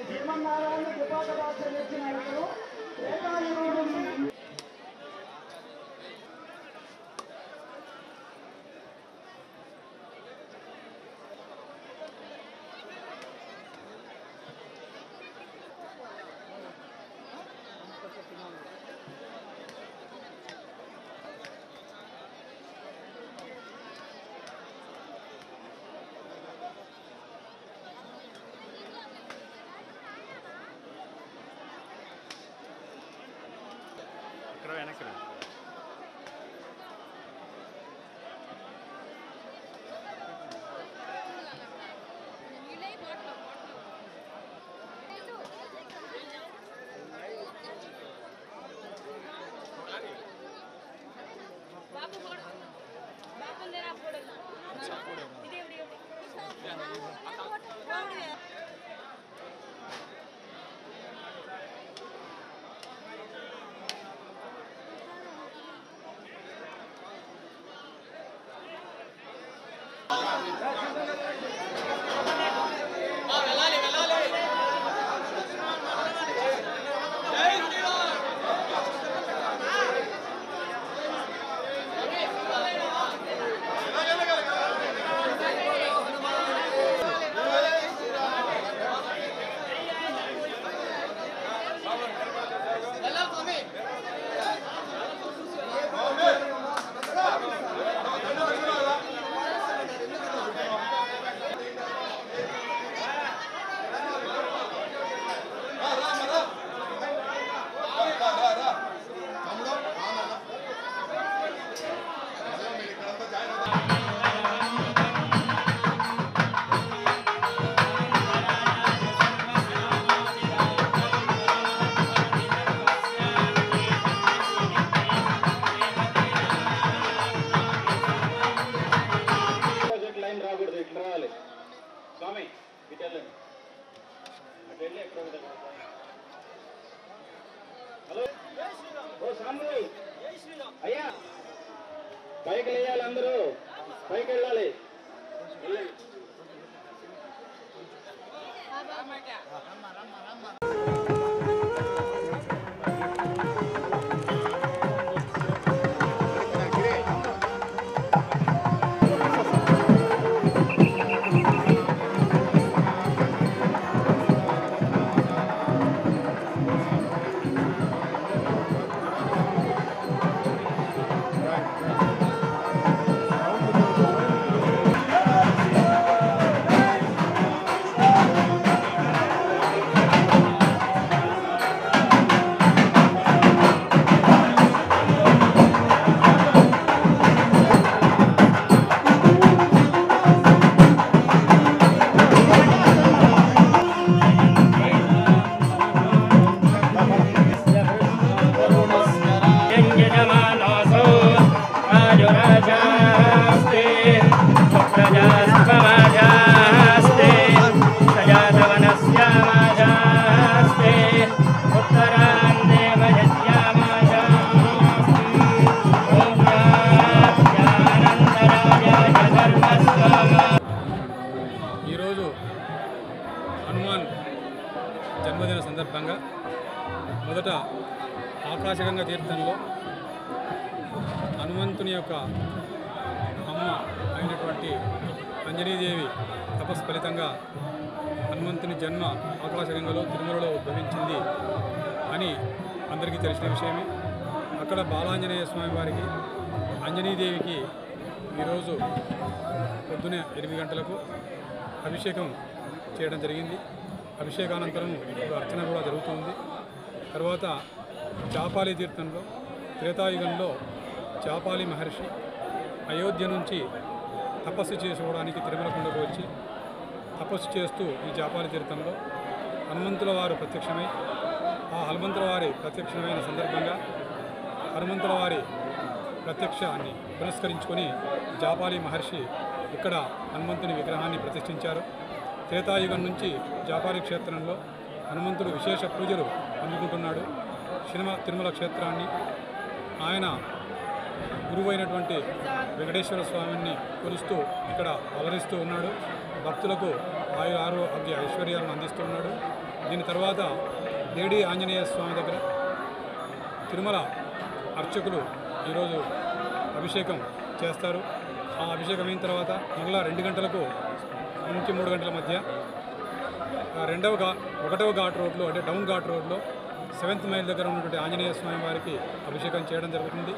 శ్రీమన్నారాయణ కృపాకటాక్షం ఇచ్చినప్పుడు వెనక్కి అయ్యా పైకి లేయాలి, అందరూ పైకి వెళ్ళాలి. జన్మదిన సందర్భంగా మొదట ఆకాశగంగా తీర్థంలో హనుమంతుని యొక్క అమ్మ అయినటువంటి అంజనీదేవి తపస్సు ఫలితంగా హనుమంతుని జన్మ ఆకాశగంగలో తిరుమలలో ఉద్భవించింది అని అందరికీ తెలిసిన విషయమే. అక్కడ బాలాంజనేయ స్వామి వారికి అంజనీదేవికి ఈరోజు పొద్దునే 8 గంటలకు అభిషేకం చేయడం జరిగింది. అభిషేకానంతరం అర్చన కూడా జరుగుతుంది. తర్వాత చాపాలి తీర్థంలో త్రేతాయుగంలో చాపాలి మహర్షి అయోధ్య నుంచి తపస్సు చేసుకోవడానికి తిరుమల కొండకు వచ్చి తపస్సు చేస్తూ ఈ చాపాలి తీర్థంలో హనుమంతుల వారు ప్రత్యక్షమై ఆ హనుమంతుల వారి ప్రత్యక్షమైన సందర్భంగా హనుమంతుల వారి ప్రత్యక్షాన్ని పురస్కరించుకొని జాపాలి మహర్షి ఇక్కడ హనుమంతుని విగ్రహాన్ని ప్రతిష్ఠించారు. త్రేతాయుగం నుంచి జాపాలి క్షేత్రంలో హనుమంతుడు విశేష పూజలు అందుకుంటున్నాడు. తిరుమల క్షేత్రాన్ని ఆయన గురువు అయినటువంటి వెంకటేశ్వర స్వామిని కొలుస్తూ ఇక్కడ అలరిస్తూ ఉన్నాడు. భక్తులకు ఆరోగ్య ఐశ్వర్యాలను అందిస్తున్నాడు. దీని తర్వాత లేడీ ఆంజనేయ స్వామి దగ్గర తిరుమల అర్చకులు ఈరోజు అభిషేకం చేస్తారు. ఆ అభిషేకం అయిన తర్వాత మళ్ళా 2 గంటలకు నుంచి 3 గంటల మధ్య 1వ ఘాట్ రోడ్లో అంటే డౌన్ ఘాట్ రోడ్లో 7th మైల్ దగ్గర ఉన్నటువంటి ఆంజనేయ స్వామి వారికి అభిషేకం చేయడం జరుగుతుంది.